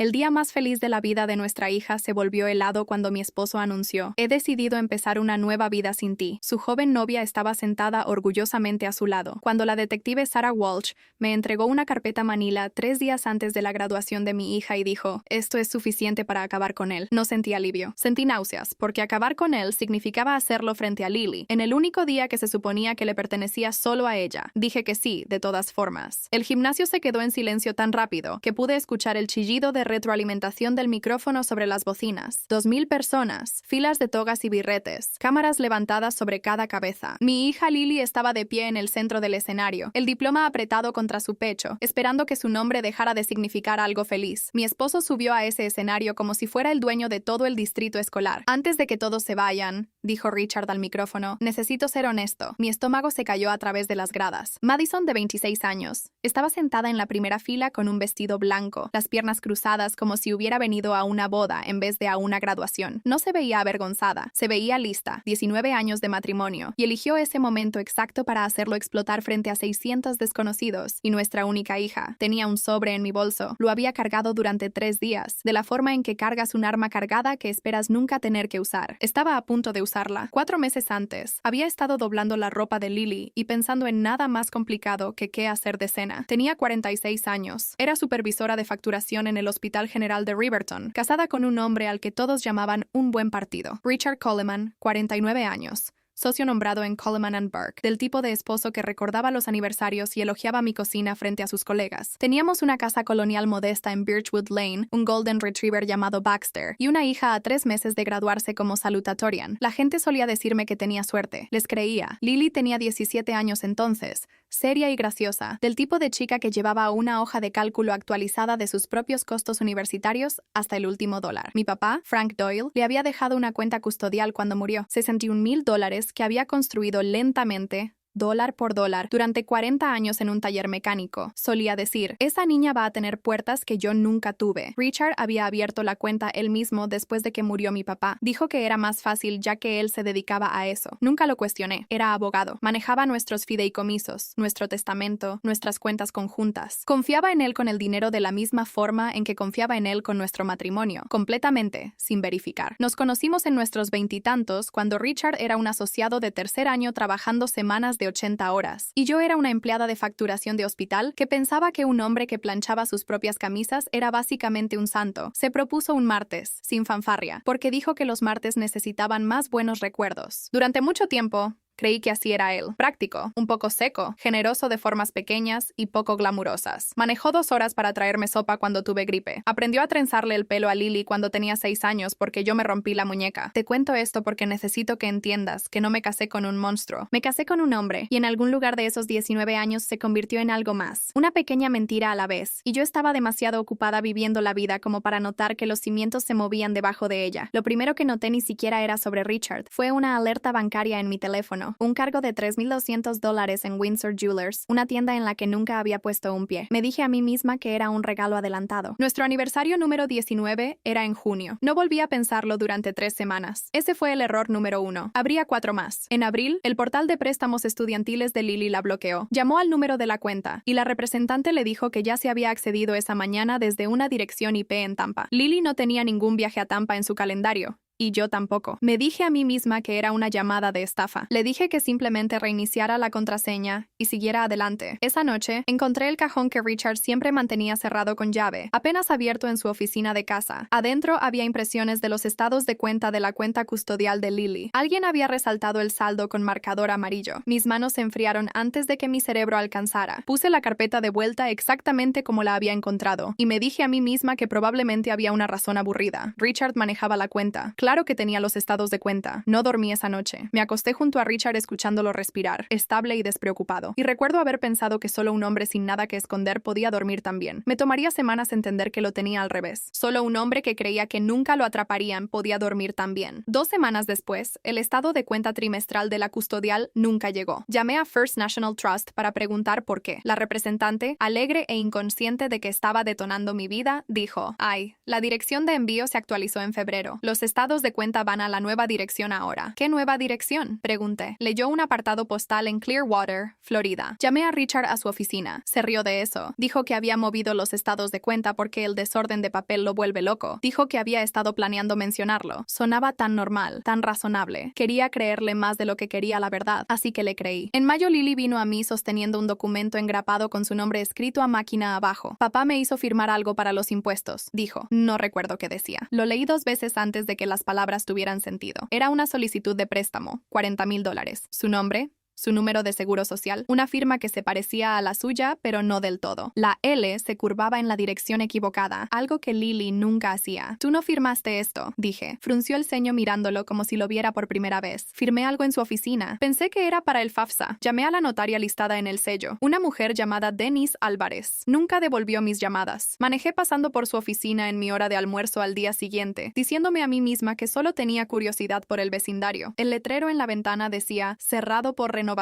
El día más feliz de la vida de nuestra hija se volvió helado cuando mi esposo anunció: he decidido empezar una nueva vida sin ti. Su joven novia estaba sentada orgullosamente a su lado, cuando la detective Sarah Walsh me entregó una carpeta manila 3 días antes de la graduación de mi hija y dijo: esto es suficiente para acabar con él. No sentí alivio. Sentí náuseas, porque acabar con él significaba hacerlo frente a Lily, en el único día que se suponía que le pertenecía solo a ella. Dije que sí, de todas formas. El gimnasio se quedó en silencio tan rápido que pude escuchar el chillido de retroalimentación del micrófono sobre las bocinas. 2000 personas, filas de togas y birretes, cámaras levantadas sobre cada cabeza. Mi hija Lily estaba de pie en el centro del escenario, el diploma apretado contra su pecho, esperando que su nombre dejara de significar algo feliz. Mi esposo subió a ese escenario como si fuera el dueño de todo el distrito escolar. Antes de que todos se vayan, dijo Richard al micrófono, necesito ser honesto. Mi estómago se cayó a través de las gradas. Madison, de 26 años, estaba sentada en la primera fila con un vestido blanco, las piernas cruzadas como si hubiera venido a una boda en vez de a una graduación. No se veía avergonzada, se veía lista, 19 años de matrimonio, y eligió ese momento exacto para hacerlo explotar frente a 600 desconocidos. Y nuestra única hija tenía un sobre en mi bolso. Lo había cargado durante 3 días, de la forma en que cargas un arma cargada que esperas nunca tener que usar. Estaba a punto de usarla. 4 meses antes, había estado doblando la ropa de Lily y pensando en nada más complicado que qué hacer de cena. Tenía 46 años. Era supervisora de facturación en el Hospital General de Riverton, casada con un hombre al que todos llamaban un buen partido. Richard Coleman, 49 años. Socio nombrado en Coleman & Burke, del tipo de esposo que recordaba los aniversarios y elogiaba mi cocina frente a sus colegas. Teníamos una casa colonial modesta en Birchwood Lane, un golden retriever llamado Baxter, y una hija a 3 meses de graduarse como salutatorian. La gente solía decirme que tenía suerte. Les creía. Lily tenía 17 años entonces, seria y graciosa, del tipo de chica que llevaba una hoja de cálculo actualizada de sus propios costos universitarios hasta el último dólar. Mi papá, Frank Doyle, le había dejado una cuenta custodial cuando murió, $61,000 que había construido lentamente, dólar por dólar, durante 40 años en un taller mecánico. Solía decir: esa niña va a tener puertas que yo nunca tuve. Richard había abierto la cuenta él mismo después de que murió mi papá. Dijo que era más fácil ya que él se dedicaba a eso. Nunca lo cuestioné. Era abogado. Manejaba nuestros fideicomisos, nuestro testamento, nuestras cuentas conjuntas. Confiaba en él con el dinero de la misma forma en que confiaba en él con nuestro matrimonio. Completamente, sin verificar. Nos conocimos en nuestros 20 y tantos cuando Richard era un asociado de tercer año trabajando semanas de 80 horas, y yo era una empleada de facturación de hospital que pensaba que un hombre que planchaba sus propias camisas era básicamente un santo. Se propuso un martes, sin fanfarria, porque dijo que los martes necesitaban más buenos recuerdos. Durante mucho tiempo, creí que así era él. Práctico, un poco seco, generoso de formas pequeñas y poco glamurosas. Manejó 2 horas para traerme sopa cuando tuve gripe. Aprendió a trenzarle el pelo a Lily cuando tenía 6 años porque yo me rompí la muñeca. Te cuento esto porque necesito que entiendas que no me casé con un monstruo. Me casé con un hombre, y en algún lugar de esos 19 años se convirtió en algo más. Una pequeña mentira a la vez, y yo estaba demasiado ocupada viviendo la vida como para notar que los cimientos se movían debajo de ella. Lo primero que noté ni siquiera era sobre Richard. Fue una alerta bancaria en mi teléfono. Un cargo de $3,200 en Windsor Jewelers, una tienda en la que nunca había puesto un pie. Me dije a mí misma que era un regalo adelantado. Nuestro aniversario número 19 era en junio. No volví a pensarlo durante 3 semanas. Ese fue el error número 1. Habría 4 más. En abril, el portal de préstamos estudiantiles de Lily la bloqueó. Llamó al número de la cuenta, y la representante le dijo que ya se había accedido esa mañana desde una dirección IP en Tampa. Lily no tenía ningún viaje a Tampa en su calendario. Y yo tampoco. Me dije a mí misma que era una llamada de estafa. Le dije que simplemente reiniciara la contraseña y siguiera adelante. Esa noche, encontré el cajón que Richard siempre mantenía cerrado con llave, apenas abierto en su oficina de casa. Adentro había impresiones de los estados de cuenta de la cuenta custodial de Lily. Alguien había resaltado el saldo con marcador amarillo. Mis manos se enfriaron antes de que mi cerebro alcanzara. Puse la carpeta de vuelta exactamente como la había encontrado, y me dije a mí misma que probablemente había una razón aburrida. Richard manejaba la cuenta. Claro que tenía los estados de cuenta. No dormí esa noche. Me acosté junto a Richard escuchándolo respirar, estable y despreocupado. Y recuerdo haber pensado que solo un hombre sin nada que esconder podía dormir tan bien. Me tomaría semanas entender que lo tenía al revés. Solo un hombre que creía que nunca lo atraparían podía dormir tan bien. 2 semanas después, el estado de cuenta trimestral de la custodial nunca llegó. Llamé a First National Trust para preguntar por qué. La representante, alegre e inconsciente de que estaba detonando mi vida, dijo: ay, la dirección de envío se actualizó en febrero. Los estados de cuenta van a la nueva dirección ahora. ¿Qué nueva dirección?, pregunté. Leyó un apartado postal en Clearwater, Florida. Llamé a Richard a su oficina. Se rió de eso. Dijo que había movido los estados de cuenta porque el desorden de papel lo vuelve loco. Dijo que había estado planeando mencionarlo. Sonaba tan normal, tan razonable. Quería creerle más de lo que quería la verdad, así que le creí. En mayo Lily vino a mí sosteniendo un documento engrapado con su nombre escrito a máquina abajo. Papá me hizo firmar algo para los impuestos, dijo. No recuerdo qué decía. Lo leí 2 veces antes de que las palabras tuvieran sentido. Era una solicitud de préstamo, $40,000. Su nombre, su número de seguro social, una firma que se parecía a la suya, pero no del todo. La L se curvaba en la dirección equivocada, algo que Lily nunca hacía. «Tú no firmaste esto», dije. Frunció el ceño mirándolo como si lo viera por primera vez. «Firmé algo en su oficina. Pensé que era para el FAFSA». Llamé a la notaria listada en el sello, una mujer llamada Denise Álvarez. Nunca devolvió mis llamadas. Manejé pasando por su oficina en mi hora de almuerzo al día siguiente, diciéndome a mí misma que solo tenía curiosidad por el vecindario. El letrero en la ventana decía «Cerrado por renovación»,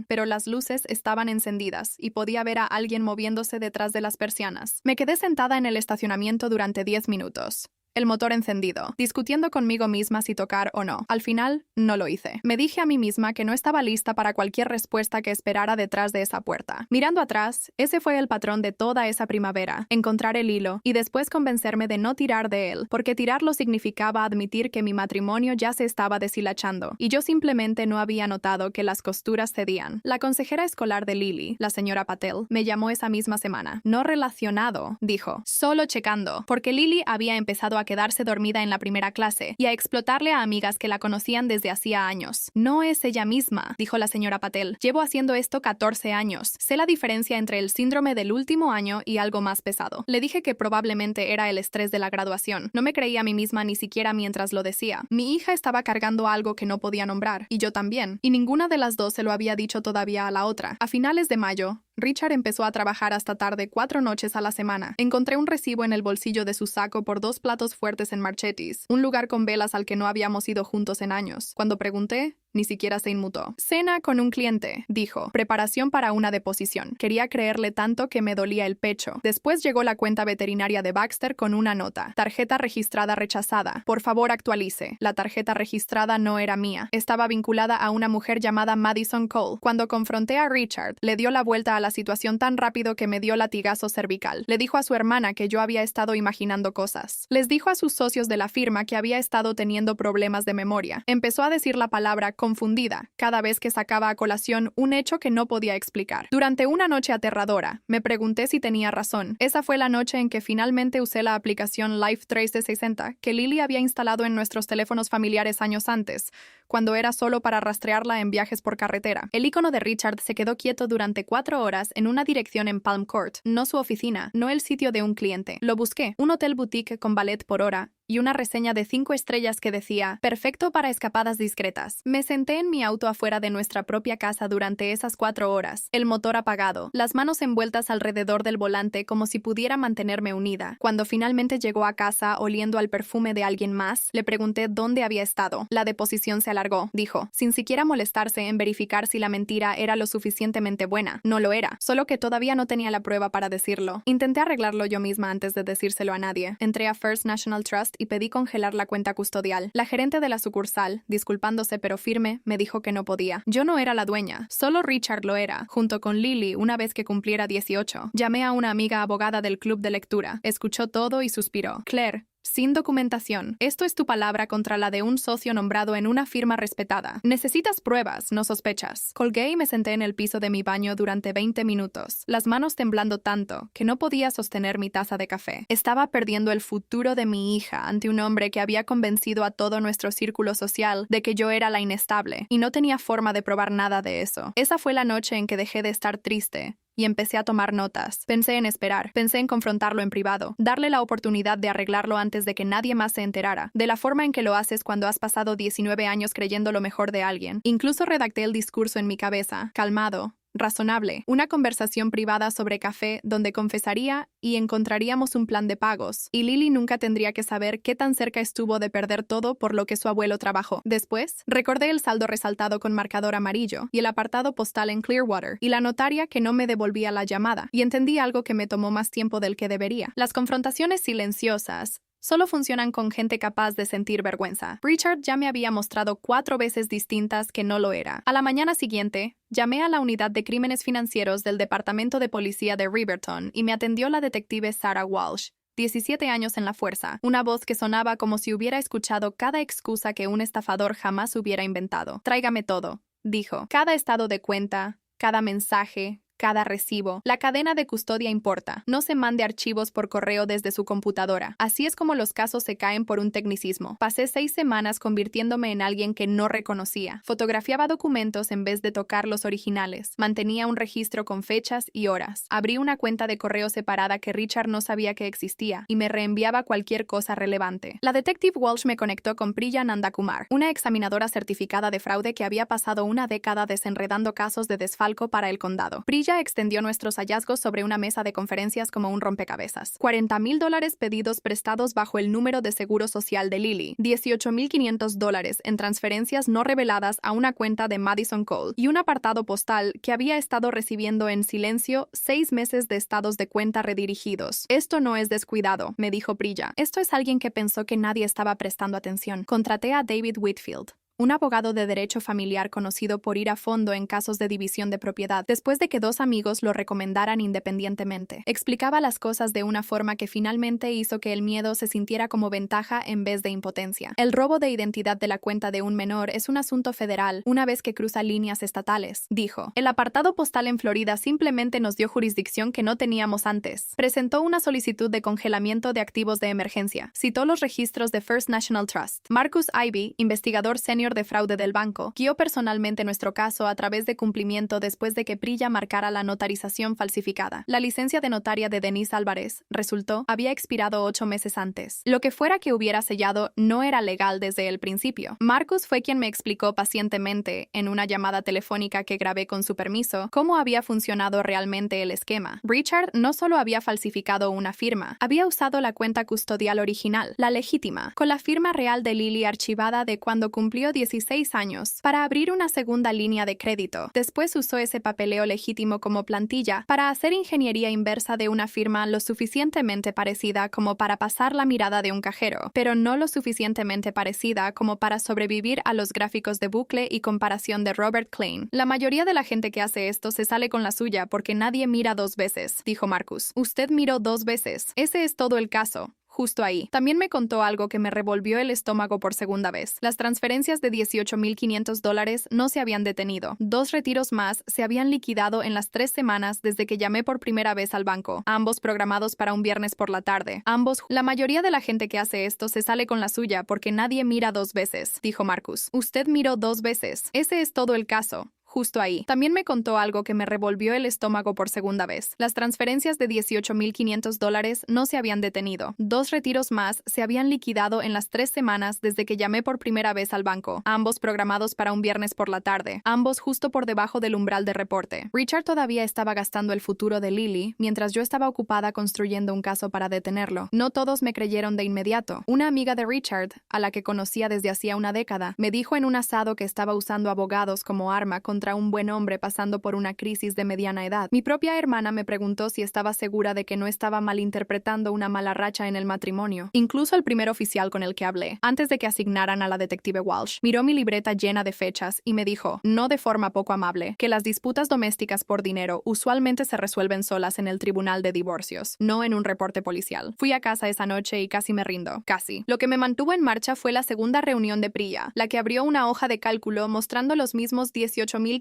pero las luces estaban encendidas y podía ver a alguien moviéndose detrás de las persianas. Me quedé sentada en el estacionamiento durante 10 minutos. El motor encendido, discutiendo conmigo misma si tocar o no. Al final, no lo hice. Me dije a mí misma que no estaba lista para cualquier respuesta que esperara detrás de esa puerta. Mirando atrás, ese fue el patrón de toda esa primavera. Encontrar el hilo y después convencerme de no tirar de él, porque tirarlo significaba admitir que mi matrimonio ya se estaba deshilachando, y yo simplemente no había notado que las costuras cedían. La consejera escolar de Lily, la señora Patel, me llamó esa misma semana. No relacionado, dijo. Solo checando, porque Lily había empezado a quedarse dormida en la primera clase y a explotarle a amigas que la conocían desde hacía años. No es ella misma, dijo la señora Patel. Llevo haciendo esto 14 años. Sé la diferencia entre el síndrome del último año y algo más pesado. Le dije que probablemente era el estrés de la graduación. No me creía a mí misma ni siquiera mientras lo decía. Mi hija estaba cargando algo que no podía nombrar, y yo también. Y ninguna de las dos se lo había dicho todavía a la otra. A finales de mayo, Richard empezó a trabajar hasta tarde 4 noches a la semana. Encontré un recibo en el bolsillo de su saco por 2 platos fuertes en Marchetti's, un lugar con velas al que no habíamos ido juntos en años. Cuando pregunté, ni siquiera se inmutó. «Cena con un cliente», dijo. «Preparación para una deposición». Quería creerle tanto que me dolía el pecho. Después llegó la cuenta veterinaria de Baxter con una nota. «Tarjeta registrada rechazada. Por favor, actualice». La tarjeta registrada no era mía. Estaba vinculada a una mujer llamada Madison Cole. Cuando confronté a Richard, le dio la vuelta a la situación tan rápido que me dio latigazo cervical. Le dijo a su hermana que yo había estado imaginando cosas. Les dijo a sus socios de la firma que había estado teniendo problemas de memoria. Empezó a decir la palabra confundida cada vez que sacaba a colación un hecho que no podía explicar. Durante una noche aterradora, me pregunté si tenía razón. Esa fue la noche en que finalmente usé la aplicación Life 360 que Lily había instalado en nuestros teléfonos familiares años antes, cuando era solo para rastrearla en viajes por carretera. El icono de Richard se quedó quieto durante 4 horas en una dirección en Palm Court, no su oficina, no el sitio de un cliente. Lo busqué, un hotel boutique con ballet por hora, y una reseña de 5 estrellas que decía, «Perfecto para escapadas discretas». Me senté en mi auto afuera de nuestra propia casa durante esas 4 horas, el motor apagado, las manos envueltas alrededor del volante como si pudiera mantenerme unida. Cuando finalmente llegó a casa oliendo al perfume de alguien más, le pregunté dónde había estado. «La deposición se alargó», dijo, sin siquiera molestarse en verificar si la mentira era lo suficientemente buena. No lo era, solo que todavía no tenía la prueba para decirlo. Intenté arreglarlo yo misma antes de decírselo a nadie. Entré a First National Trust y pedí congelar la cuenta custodial. La gerente de la sucursal, disculpándose pero firme, me dijo que no podía. Yo no era la dueña, solo Richard lo era, junto con Lily una vez que cumpliera 18. Llamé a una amiga abogada del club de lectura. Escuchó todo y suspiró. «Claire, sin documentación. Esto es tu palabra contra la de un socio nombrado en una firma respetada. Necesitas pruebas, no sospechas». Colgué y me senté en el piso de mi baño durante 20 minutos, las manos temblando tanto que no podía sostener mi taza de café. Estaba perdiendo el futuro de mi hija ante un hombre que había convencido a todo nuestro círculo social de que yo era la inestable, y no tenía forma de probar nada de eso. Esa fue la noche en que dejé de estar triste y empecé a tomar notas. Pensé en esperar, pensé en confrontarlo en privado, darle la oportunidad de arreglarlo antes de que nadie más se enterara, de la forma en que lo haces cuando has pasado 19 años creyendo lo mejor de alguien. Incluso redacté el discurso en mi cabeza, calmado, razonable, una conversación privada sobre café donde confesaría y encontraríamos un plan de pagos, y Lily nunca tendría que saber qué tan cerca estuvo de perder todo por lo que su abuelo trabajó. Después, recordé el saldo resaltado con marcador amarillo y el apartado postal en Clearwater, y la notaria que no me devolvía la llamada, y entendí algo que me tomó más tiempo del que debería. Las confrontaciones silenciosas Solo funcionan con gente capaz de sentir vergüenza. Richard ya me había mostrado 4 veces distintas que no lo era. A la mañana siguiente, llamé a la unidad de crímenes financieros del Departamento de Policía de Riverton y me atendió la detective Sarah Walsh, 17 años en la fuerza, una voz que sonaba como si hubiera escuchado cada excusa que un estafador jamás hubiera inventado. Tráigame todo, dijo. Cada estado de cuenta, cada mensaje, cada recibo. La cadena de custodia importa. No se mande archivos por correo desde su computadora. Así es como los casos se caen por un tecnicismo. Pasé 6 semanas convirtiéndome en alguien que no reconocía. Fotografiaba documentos en vez de tocar los originales. Mantenía un registro con fechas y horas. Abrí una cuenta de correo separada que Richard no sabía que existía y me reenviaba cualquier cosa relevante. La detective Walsh me conectó con Priya Nandakumar, una examinadora certificada de fraude que había pasado una década desenredando casos de desfalco para el condado. Priya extendió nuestros hallazgos sobre una mesa de conferencias como un rompecabezas. $40,000 pedidos prestados bajo el número de seguro social de Lily, $18,500 en transferencias no reveladas a una cuenta de Madison Cole y un apartado postal que había estado recibiendo en silencio 6 meses de estados de cuenta redirigidos. Esto no es descuidado, me dijo Priya. Esto es alguien que pensó que nadie estaba prestando atención. Contraté a David Whitfield, un abogado de derecho familiar conocido por ir a fondo en casos de división de propiedad, después de que 2 amigos lo recomendaran independientemente. Explicaba las cosas de una forma que finalmente hizo que el miedo se sintiera como ventaja en vez de impotencia. El robo de identidad de la cuenta de un menor es un asunto federal una vez que cruza líneas estatales, dijo. El apartado postal en Florida simplemente nos dio jurisdicción que no teníamos antes. Presentó una solicitud de congelamiento de activos de emergencia. Citó los registros de First National Trust. Marcus Ivy, investigador senior de fraude del banco, guió personalmente nuestro caso a través de cumplimiento después de que Priya marcara la notarización falsificada. La licencia de notaria de Denise Álvarez, resultó, había expirado 8 meses antes. Lo que fuera que hubiera sellado no era legal desde el principio. Marcus fue quien me explicó pacientemente, en una llamada telefónica que grabé con su permiso, cómo había funcionado realmente el esquema. Richard no solo había falsificado una firma, había usado la cuenta custodial original, la legítima, con la firma real de Lily archivada de cuando cumplió 16 años, para abrir una segunda línea de crédito. Después usó ese papeleo legítimo como plantilla para hacer ingeniería inversa de una firma lo suficientemente parecida como para pasar la mirada de un cajero, pero no lo suficientemente parecida como para sobrevivir a los gráficos de bucle y comparación de Robert Klein. La mayoría de la gente que hace esto se sale con la suya porque nadie mira 2 veces, dijo Marcus. Usted miró 2 veces. Ese es todo el caso. Justo ahí. También me contó algo que me revolvió el estómago por segunda vez. Las transferencias de $18,500 no se habían detenido. 2 retiros más se habían liquidado en las 3 semanas desde que llamé por primera vez al banco, ambos programados para un viernes por la tarde. La mayoría de la gente que hace esto se sale con la suya porque nadie mira 2 veces, dijo Marcus. Usted miró 2 veces. Ese es todo el caso. Justo ahí. También me contó algo que me revolvió el estómago por segunda vez. Las transferencias de $18,500 no se habían detenido. 2 retiros más se habían liquidado en las 3 semanas desde que llamé por primera vez al banco, ambos programados para un viernes por la tarde, ambos justo por debajo del umbral de reporte. Richard todavía estaba gastando el futuro de Lily, mientras yo estaba ocupada construyendo un caso para detenerlo. No todos me creyeron de inmediato. Una amiga de Richard, a la que conocía desde hacía una década, me dijo en un asado que estaba usando abogados como arma contra un buen hombre pasando por una crisis de mediana edad. Mi propia hermana me preguntó si estaba segura de que no estaba malinterpretando una mala racha en el matrimonio. Incluso el primer oficial con el que hablé, antes de que asignaran a la detective Walsh, miró mi libreta llena de fechas y me dijo, no de forma poco amable, que las disputas domésticas por dinero usualmente se resuelven solas en el tribunal de divorcios, no en un reporte policial. Fui a casa esa noche y casi me rindo. Casi. Lo que me mantuvo en marcha fue la segunda reunión de Priya, la que abrió una hoja de cálculo mostrando los mismos $18,500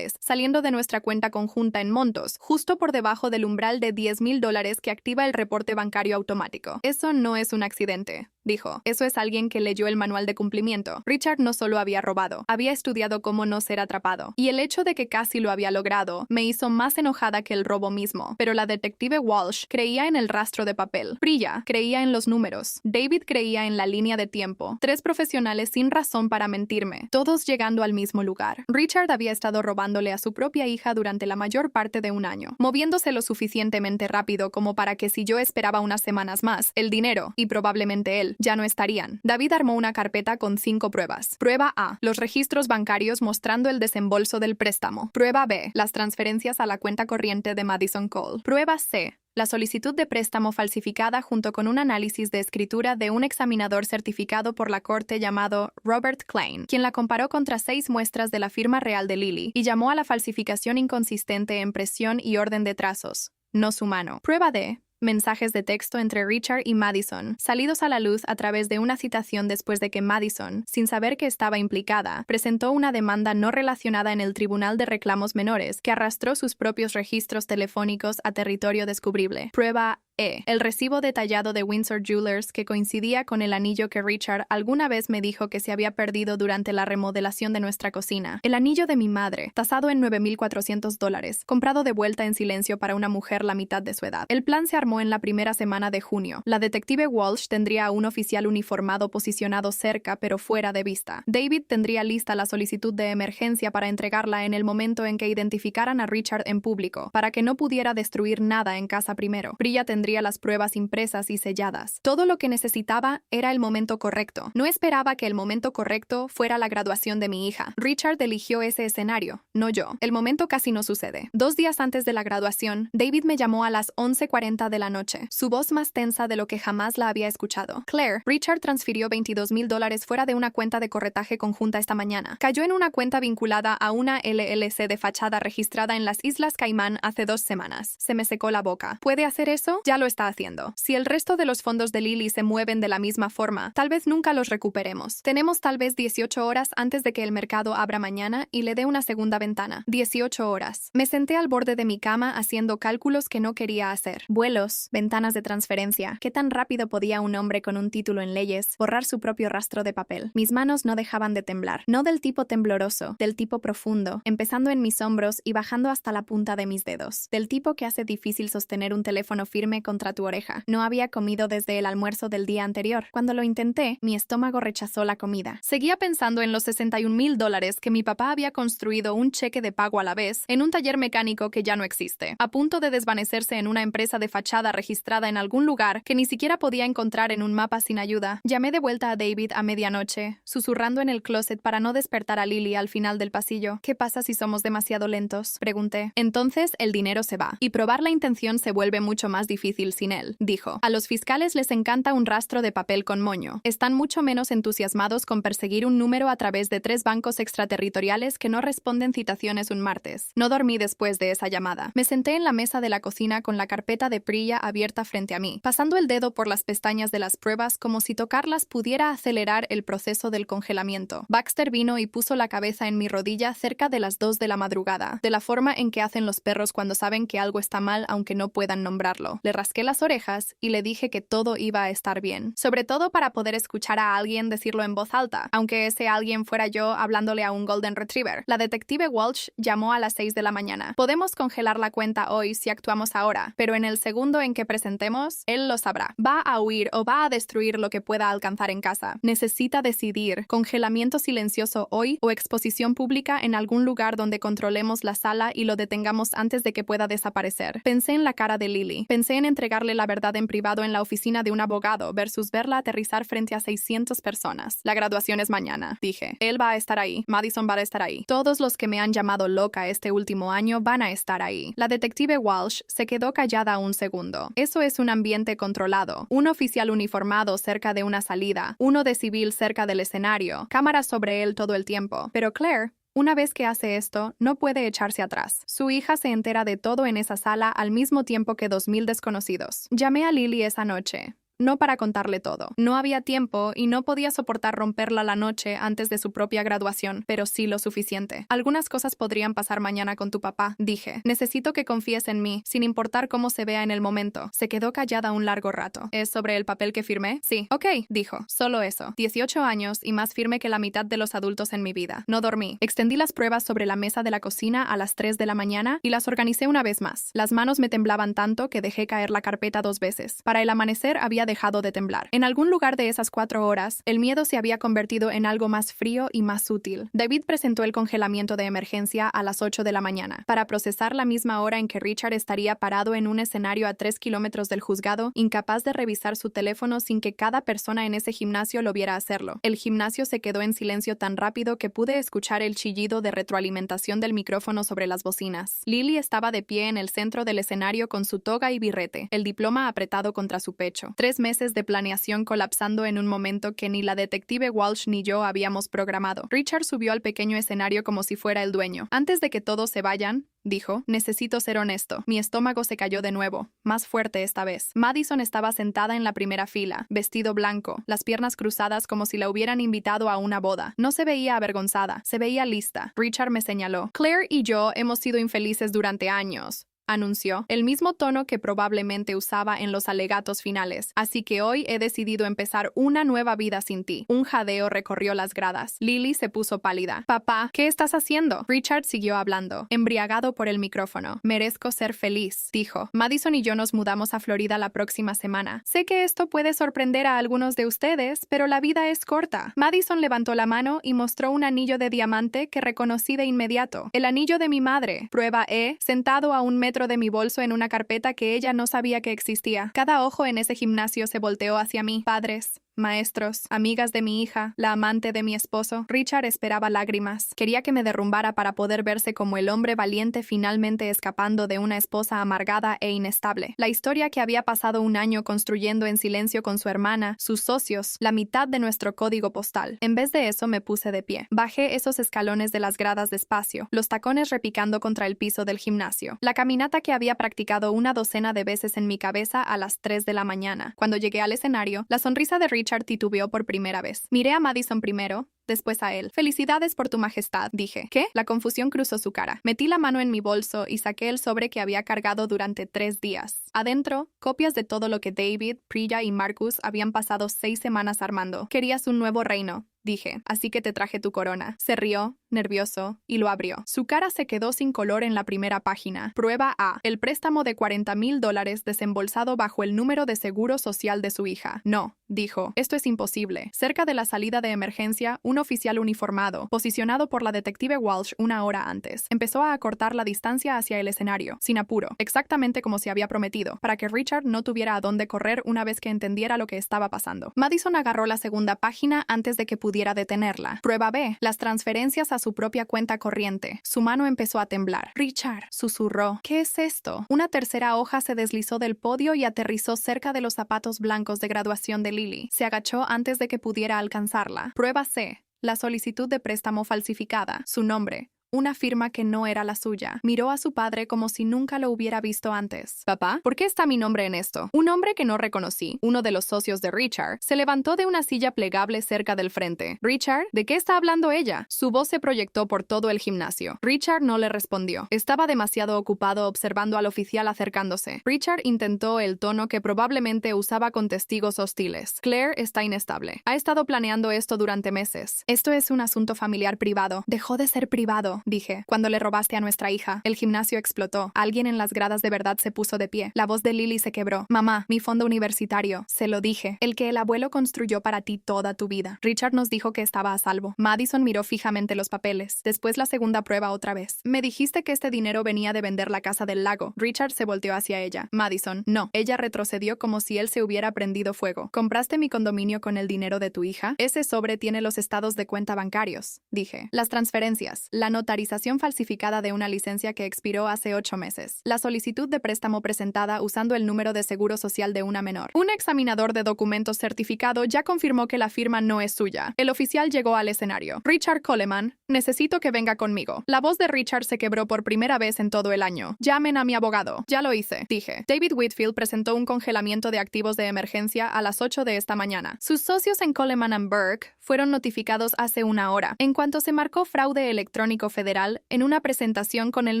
saliendo de nuestra cuenta conjunta en montos, justo por debajo del umbral de $10,000 que activa el reporte bancario automático. Eso no es un accidente, dijo. Eso es alguien que leyó el manual de cumplimiento. Richard no solo había robado, había estudiado cómo no ser atrapado. Y el hecho de que casi lo había logrado me hizo más enojada que el robo mismo. Pero la detective Walsh creía en el rastro de papel. Priya creía en los números. David creía en la línea de tiempo. 3 profesionales sin razón para mentirme, todos llegando al mismo lugar. Richard había estado robándole a su propia hija durante la mayor parte de un año, moviéndose lo suficientemente rápido como para que si yo esperaba unas semanas más, el dinero, y probablemente él, ya no estarían. David armó una carpeta con 5 pruebas. Prueba A: los registros bancarios mostrando el desembolso del préstamo. Prueba B: las transferencias a la cuenta corriente de Madison Cole. Prueba C: la solicitud de préstamo falsificada junto con un análisis de escritura de un examinador certificado por la corte llamado Robert Klein, quien la comparó contra 6 muestras de la firma real de Lily y llamó a la falsificación inconsistente en presión y orden de trazos, no su mano. Prueba D: mensajes de texto entre Richard y Madison, salidos a la luz a través de una citación después de que Madison, sin saber que estaba implicada, presentó una demanda no relacionada en el Tribunal de Reclamos Menores que arrastró sus propios registros telefónicos a territorio descubrible. Prueba E: el recibo detallado de Windsor Jewelers que coincidía con el anillo que Richard alguna vez me dijo que se había perdido durante la remodelación de nuestra cocina. El anillo de mi madre, tasado en $9,400, comprado de vuelta en silencio para una mujer la mitad de su edad. El plan se armó en la primera semana de junio. La detective Walsh tendría a un oficial uniformado posicionado cerca pero fuera de vista. David tendría lista la solicitud de emergencia para entregarla en el momento en que identificaran a Richard en público, para que no pudiera destruir nada en casa primero. Priya tendría las pruebas impresas y selladas. Todo lo que necesitaba era el momento correcto. No esperaba que el momento correcto fuera la graduación de mi hija. Richard eligió ese escenario, no yo. El momento casi no sucede. 2 días antes de la graduación, David me llamó a las 11:40 de la noche, su voz más tensa de lo que jamás la había escuchado. Claire, Richard transfirió $22,000 fuera de una cuenta de corretaje conjunta esta mañana. Cayó en una cuenta vinculada a una LLC de fachada registrada en las Islas Caimán hace 2 semanas. Se me secó la boca. ¿Puede hacer eso? Ya lo está haciendo. Si el resto de los fondos de Lily se mueven de la misma forma, tal vez nunca los recuperemos. Tenemos tal vez 18 horas antes de que el mercado abra mañana y le dé una segunda ventana. 18 horas. Me senté al borde de mi cama haciendo cálculos que no quería hacer. Vuelos, ventanas de transferencia. ¿Qué tan rápido podía un hombre con un título en leyes borrar su propio rastro de papel? Mis manos no dejaban de temblar. No del tipo tembloroso, del tipo profundo, empezando en mis hombros y bajando hasta la punta de mis dedos. Del tipo que hace difícil sostener un teléfono firme contra tu oreja. No había comido desde el almuerzo del día anterior. Cuando lo intenté, mi estómago rechazó la comida. Seguía pensando en los $61,000 que mi papá había construido un cheque de pago a la vez en un taller mecánico que ya no existe, a punto de desvanecerse en una empresa de fachada registrada en algún lugar que ni siquiera podía encontrar en un mapa sin ayuda. Llamé de vuelta a David a medianoche, susurrando en el closet para no despertar a Lily al final del pasillo. ¿Qué pasa si somos demasiado lentos?, pregunté. Entonces el dinero se va, y probar la intención se vuelve mucho más difícil sin él, dijo. A los fiscales les encanta un rastro de papel con moño. Están mucho menos entusiasmados con perseguir un número a través de 3 bancos extraterritoriales que no responden citaciones un martes. No dormí después de esa llamada. Me senté en la mesa de la cocina con la carpeta de Priya abierta frente a mí, pasando el dedo por las pestañas de las pruebas como si tocarlas pudiera acelerar el proceso del congelamiento. Baxter vino y puso la cabeza en mi rodilla cerca de las 2 de la madrugada, de la forma en que hacen los perros cuando saben que algo está mal aunque no puedan nombrarlo. Le rasqué las orejas y le dije que todo iba a estar bien, sobre todo para poder escuchar a alguien decirlo en voz alta, aunque ese alguien fuera yo hablándole a un Golden Retriever. La detective Walsh llamó a las 6 de la mañana. Podemos congelar la cuenta hoy si actuamos ahora, pero en el segundo en que presentemos, él lo sabrá. Va a huir o va a destruir lo que pueda alcanzar en casa. Necesita decidir: congelamiento silencioso hoy o exposición pública en algún lugar donde controlemos la sala y lo detengamos antes de que pueda desaparecer. Pensé en la cara de Lily. Pensé en entregarle la verdad en privado en la oficina de un abogado versus verla aterrizar frente a 600 personas. La graduación es mañana, dije. Él va a estar ahí. Madison va a estar ahí. Todos los que me han llamado loca este último año van a estar ahí. La detective Walsh se quedó callada un segundo. Eso es un ambiente controlado. Un oficial uniformado cerca de una salida. Uno de civil cerca del escenario. Cámaras sobre él todo el tiempo. Pero Claire, una vez que hace esto, no puede echarse atrás. Su hija se entera de todo en esa sala al mismo tiempo que 2,000 desconocidos. Llamé a Lily esa noche. No para contarle todo. No había tiempo y no podía soportar romperla la noche antes de su propia graduación, pero sí lo suficiente. Algunas cosas podrían pasar mañana con tu papá, dije. Necesito que confíes en mí, sin importar cómo se vea en el momento. Se quedó callada un largo rato. ¿Es sobre el papel que firmé? Sí. Ok, dijo. Solo eso. 18 años y más firme que la mitad de los adultos en mi vida. No dormí. Extendí las pruebas sobre la mesa de la cocina a las 3 de la mañana y las organicé una vez más. Las manos me temblaban tanto que dejé caer la carpeta 2 veces. Para el amanecer había había dejado de temblar. En algún lugar de esas 4 horas, el miedo se había convertido en algo más frío y más sutil. David presentó el congelamiento de emergencia a las 8 de la mañana, para procesar la misma hora en que Richard estaría parado en un escenario a 3 kilómetros del juzgado, incapaz de revisar su teléfono sin que cada persona en ese gimnasio lo viera hacerlo. El gimnasio se quedó en silencio tan rápido que pude escuchar el chillido de retroalimentación del micrófono sobre las bocinas. Lily estaba de pie en el centro del escenario con su toga y birrete, el diploma apretado contra su pecho. 3 meses de planeación colapsando en un momento que ni la detective Walsh ni yo habíamos programado. Richard subió al pequeño escenario como si fuera el dueño. Antes de que todos se vayan, dijo, necesito ser honesto. Mi estómago se cayó de nuevo, más fuerte esta vez. Madison estaba sentada en la primera fila, vestido blanco, las piernas cruzadas como si la hubieran invitado a una boda. No se veía avergonzada, se veía lista. Richard me señaló. Claire y yo hemos sido infelices durante años, anunció, el mismo tono que probablemente usaba en los alegatos finales. Así que hoy he decidido empezar una nueva vida sin ti. Un jadeo recorrió las gradas. Lily se puso pálida. Papá, ¿qué estás haciendo? Richard siguió hablando, embriagado por el micrófono. Merezco ser feliz, dijo. Madison y yo nos mudamos a Florida la próxima semana. Sé que esto puede sorprender a algunos de ustedes, pero la vida es corta. Madison levantó la mano y mostró un anillo de diamante que reconocí de inmediato. El anillo de mi madre. Prueba E, sentado a 1 metro de mi bolso en una carpeta que ella no sabía que existía. Cada ojo en ese gimnasio se volteó hacia mí. Padres, maestros, amigas de mi hija, la amante de mi esposo. Richard esperaba lágrimas. Quería que me derrumbara para poder verse como el hombre valiente finalmente escapando de una esposa amargada e inestable. La historia que había pasado un año construyendo en silencio con su hermana, sus socios, la mitad de nuestro código postal. En vez de eso me puse de pie. Bajé esos escalones de las gradas despacio, los tacones repicando contra el piso del gimnasio. La caminata que había practicado una docena de veces en mi cabeza a las 3 de la mañana. Cuando llegué al escenario, la sonrisa de Richard titubeó por primera vez. Miré a Madison primero, después a él. Felicidades por tu majestad, dije. ¿Qué? La confusión cruzó su cara. Metí la mano en mi bolso y saqué el sobre que había cargado durante 3 días. Adentro, copias de todo lo que David, Priya y Marcus habían pasado 6 semanas armando. Querías un nuevo reino, dije, así que te traje tu corona. Se rió, nervioso, y lo abrió. Su cara se quedó sin color en la primera página. Prueba A. El préstamo de $40,000 desembolsado bajo el número de seguro social de su hija. No, dijo, esto es imposible. Cerca de la salida de emergencia, un oficial uniformado, posicionado por la detective Walsh 1 hora antes, empezó a acortar la distancia hacia el escenario, sin apuro, exactamente como se había prometido, para que Richard no tuviera a dónde correr una vez que entendiera lo que estaba pasando. Madison agarró la segunda página antes de que pudiera detenerla. Prueba B. Las transferencias a su propia cuenta corriente. Su mano empezó a temblar. Richard, susurró. ¿Qué es esto? Una tercera hoja se deslizó del podio y aterrizó cerca de los zapatos blancos de graduación de Lily. Se agachó antes de que pudiera alcanzarla. Prueba C. La solicitud de préstamo falsificada. Su nombre. Una firma que no era la suya. Miró a su padre como si nunca lo hubiera visto antes. «Papá, ¿por qué está mi nombre en esto?» Un hombre que no reconocí, uno de los socios de Richard, se levantó de una silla plegable cerca del frente. «Richard, ¿de qué está hablando ella?» Su voz se proyectó por todo el gimnasio. Richard no le respondió. Estaba demasiado ocupado observando al oficial acercándose. Richard intentó el tono que probablemente usaba con testigos hostiles. «Claire está inestable. Ha estado planeando esto durante meses. Esto es un asunto familiar privado. Dejó de ser privado», dije, cuando le robaste a nuestra hija. El gimnasio explotó. Alguien en las gradas de verdad se puso de pie. La voz de Lily se quebró. «Mamá, mi fondo universitario. Se lo dije. El que el abuelo construyó para ti toda tu vida. Richard nos dijo que estaba a salvo». Madison miró fijamente los papeles. Después la segunda prueba otra vez. «Me dijiste que este dinero venía de vender la casa del lago». Richard se volteó hacia ella. «Madison, no». Ella retrocedió como si él se hubiera prendido fuego. «¿Compraste mi condominio con el dinero de tu hija?» «Ese sobre tiene los estados de cuenta bancarios», dije. «Las transferencias. La notarización falsificada de una licencia que expiró hace 8 meses. La solicitud de préstamo presentada usando el número de seguro social de una menor. Un examinador de documentos certificado ya confirmó que la firma no es suya». El oficial llegó al escenario. «Richard Coleman, necesito que venga conmigo». La voz de Richard se quebró por primera vez en todo el año. «Llamen a mi abogado». «Ya lo hice», dije. David Whitfield presentó un congelamiento de activos de emergencia a las 8 de esta mañana. Sus socios en Coleman and Burke fueron notificados hace 1 hora, en cuanto se marcó fraude electrónico federal en una presentación con el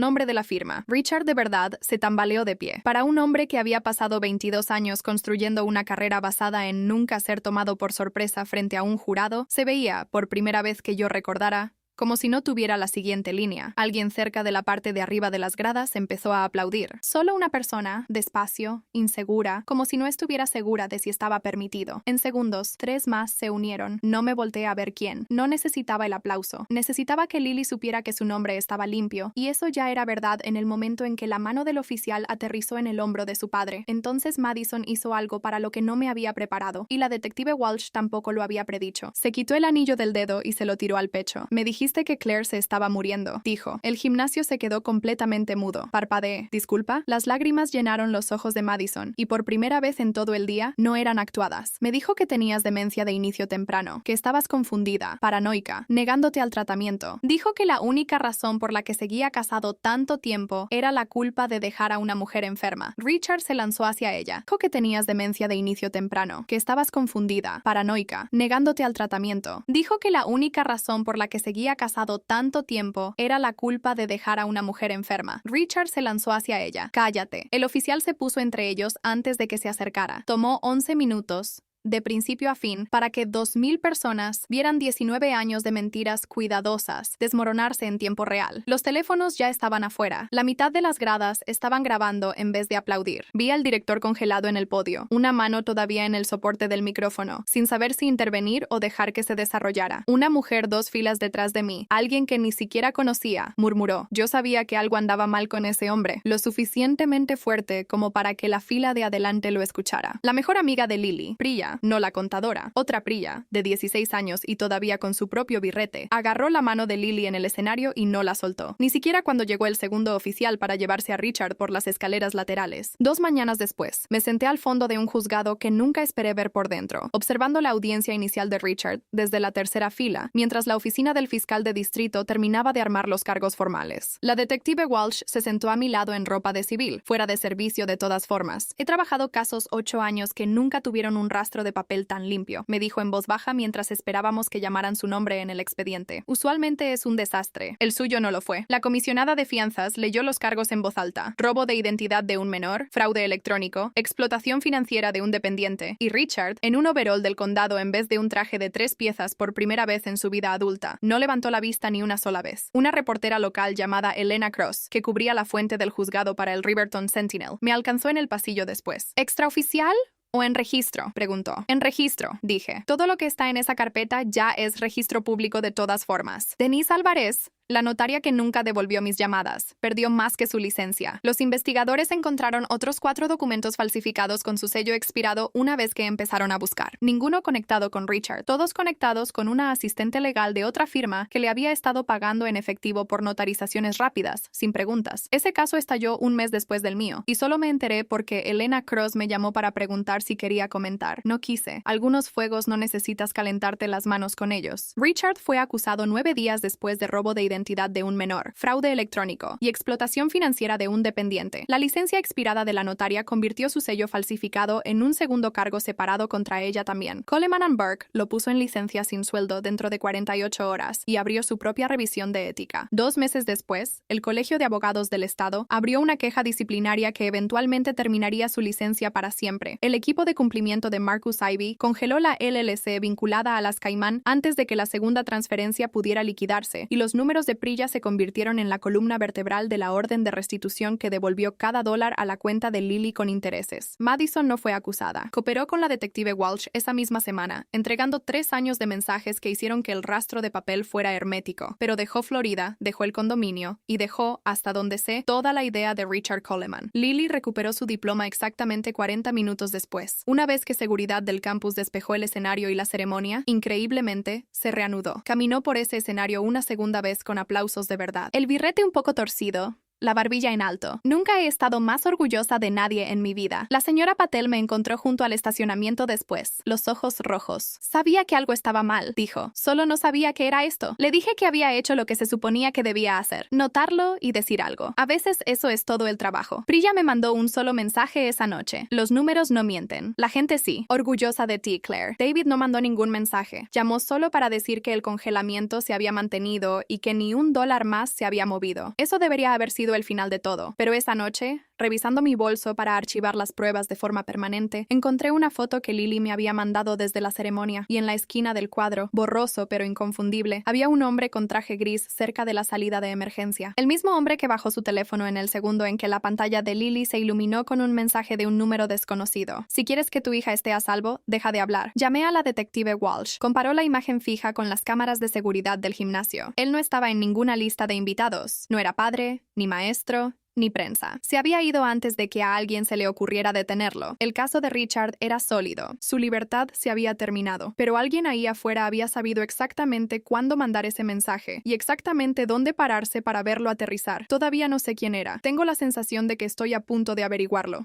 nombre de la firma. Richard de verdad se tambaleó de pie. Para un hombre que había pasado 22 años construyendo una carrera basada en nunca ser tomado por sorpresa frente a un jurado, se veía, por primera vez que yo recordara, como si no tuviera la siguiente línea. Alguien cerca de la parte de arriba de las gradas empezó a aplaudir. Solo una persona, despacio, insegura, como si no estuviera segura de si estaba permitido. En segundos, 3 más se unieron. No me volteé a ver quién. No necesitaba el aplauso. Necesitaba que Lily supiera que su nombre estaba limpio, y eso ya era verdad en el momento en que la mano del oficial aterrizó en el hombro de su padre. Entonces Madison hizo algo para lo que no me había preparado, y la detective Walsh tampoco lo había predicho. Se quitó el anillo del dedo y se lo tiró al pecho. Me dijiste que Claire se estaba muriendo, dijo. El gimnasio se quedó completamente mudo. Parpadeé. ¿Disculpa? Las lágrimas llenaron los ojos de Madison, y por primera vez en todo el día, no eran actuadas. Me dijo que tenías demencia de inicio temprano, que estabas confundida, paranoica, negándote al tratamiento. Dijo que la única razón por la que seguía casado tanto tiempo era la culpa de dejar a una mujer enferma. Richard se lanzó hacia ella. Dijo que tenías demencia de inicio temprano, que estabas confundida, paranoica, negándote al tratamiento. Dijo que la única razón por la que seguía casado tanto tiempo era la culpa de dejar a una mujer enferma. Richard se lanzó hacia ella. Cállate. El oficial se puso entre ellos antes de que se acercara. Tomó 11 minutos de principio a fin, para que 2,000 personas vieran 19 años de mentiras cuidadosas desmoronarse en tiempo real. Los teléfonos ya estaban afuera. La mitad de las gradas estaban grabando en vez de aplaudir. Vi al director congelado en el podio, una mano todavía en el soporte del micrófono, sin saber si intervenir o dejar que se desarrollara. Una mujer 2 filas detrás de mí, alguien que ni siquiera conocía, murmuró. Yo sabía que algo andaba mal con ese hombre, lo suficientemente fuerte como para que la fila de adelante lo escuchara. La mejor amiga de Lily, Priya, no la contadora, otra Priya, de 16 años y todavía con su propio birrete, agarró la mano de Lily en el escenario y no la soltó. Ni siquiera cuando llegó el segundo oficial para llevarse a Richard por las escaleras laterales. 2 mañanas después, me senté al fondo de un juzgado que nunca esperé ver por dentro, observando la audiencia inicial de Richard desde la tercera fila, mientras la oficina del fiscal de distrito terminaba de armar los cargos formales. La detective Walsh se sentó a mi lado en ropa de civil, fuera de servicio de todas formas. He trabajado casos 8 años que nunca tuvieron un rastro de papel tan limpio, me dijo en voz baja mientras esperábamos que llamaran su nombre en el expediente. Usualmente es un desastre. El suyo no lo fue. La comisionada de fianzas leyó los cargos en voz alta. Robo de identidad de un menor, fraude electrónico, explotación financiera de un dependiente, y Richard, en un overol del condado en vez de un traje de 3 piezas por primera vez en su vida adulta, no levantó la vista ni una sola vez. Una reportera local llamada Elena Cross, que cubría la fuente del juzgado para el Riverton Sentinel, me alcanzó en el pasillo después. ¿Extraoficial o en registro?, preguntó. En registro, dije. Todo lo que está en esa carpeta ya es registro público de todas formas. Denise Álvarez, la notaria que nunca devolvió mis llamadas, perdió más que su licencia. Los investigadores encontraron otros 4 documentos falsificados con su sello expirado una vez que empezaron a buscar. Ninguno conectado con Richard, todos conectados con una asistente legal de otra firma que le había estado pagando en efectivo por notarizaciones rápidas, sin preguntas. Ese caso estalló un mes después del mío, y solo me enteré porque Elena Cross me llamó para preguntar si quería comentar. No quise. Algunos fuegos no necesitas calentarte las manos con ellos. Richard fue acusado 9 días después de robo de identidad de un menor, fraude electrónico y explotación financiera de un dependiente. La licencia expirada de la notaria convirtió su sello falsificado en un segundo cargo separado contra ella también. Coleman & Burke lo puso en licencia sin sueldo dentro de 48 horas y abrió su propia revisión de ética. 2 meses después, el Colegio de Abogados del Estado abrió una queja disciplinaria que eventualmente terminaría su licencia para siempre. El equipo de cumplimiento de Marcus Ivy congeló la LLC vinculada a las Caimán antes de que la segunda transferencia pudiera liquidarse, y los números de Priya se convirtieron en la columna vertebral de la orden de restitución que devolvió cada dólar a la cuenta de Lily con intereses. Madison no fue acusada. Cooperó con la detective Walsh esa misma semana, entregando 3 años de mensajes que hicieron que el rastro de papel fuera hermético, pero dejó Florida, dejó el condominio y dejó, hasta donde sé, toda la idea de Richard Coleman. Lily recuperó su diploma exactamente 40 minutos después. Una vez que seguridad del campus despejó el escenario y la ceremonia, increíblemente, se reanudó. Caminó por ese escenario una segunda vez con aplausos de verdad. El birrete un poco torcido, la barbilla en alto. Nunca he estado más orgullosa de nadie en mi vida. La señora Patel me encontró junto al estacionamiento después, los ojos rojos. Sabía que algo estaba mal, dijo. Solo no sabía qué era esto. Le dije que había hecho lo que se suponía que debía hacer, notarlo y decir algo. A veces eso es todo el trabajo. Priya me mandó un solo mensaje esa noche. Los números no mienten. La gente sí. Orgullosa de ti, Claire. David no mandó ningún mensaje. Llamó solo para decir que el congelamiento se había mantenido y que ni $1 más se había movido. Eso debería haber sido el final de todo. Pero esa noche, Revisando mi bolso para archivar las pruebas de forma permanente, encontré una foto que Lily me había mandado desde la ceremonia, y en la esquina del cuadro, borroso pero inconfundible, había un hombre con traje gris cerca de la salida de emergencia. El mismo hombre que bajó su teléfono en el segundo en que la pantalla de Lily se iluminó con un mensaje de un número desconocido. Si quieres que tu hija esté a salvo, deja de hablar. Llamé a la detective Walsh. Comparó la imagen fija con las cámaras de seguridad del gimnasio. Él no estaba en ninguna lista de invitados. No era padre, ni maestro, ni prensa. Se había ido antes de que a alguien se le ocurriera detenerlo. El caso de Richard era sólido. Su libertad se había terminado. Pero alguien ahí afuera había sabido exactamente cuándo mandar ese mensaje y exactamente dónde pararse para verlo aterrizar. Todavía no sé quién era. Tengo la sensación de que estoy a punto de averiguarlo.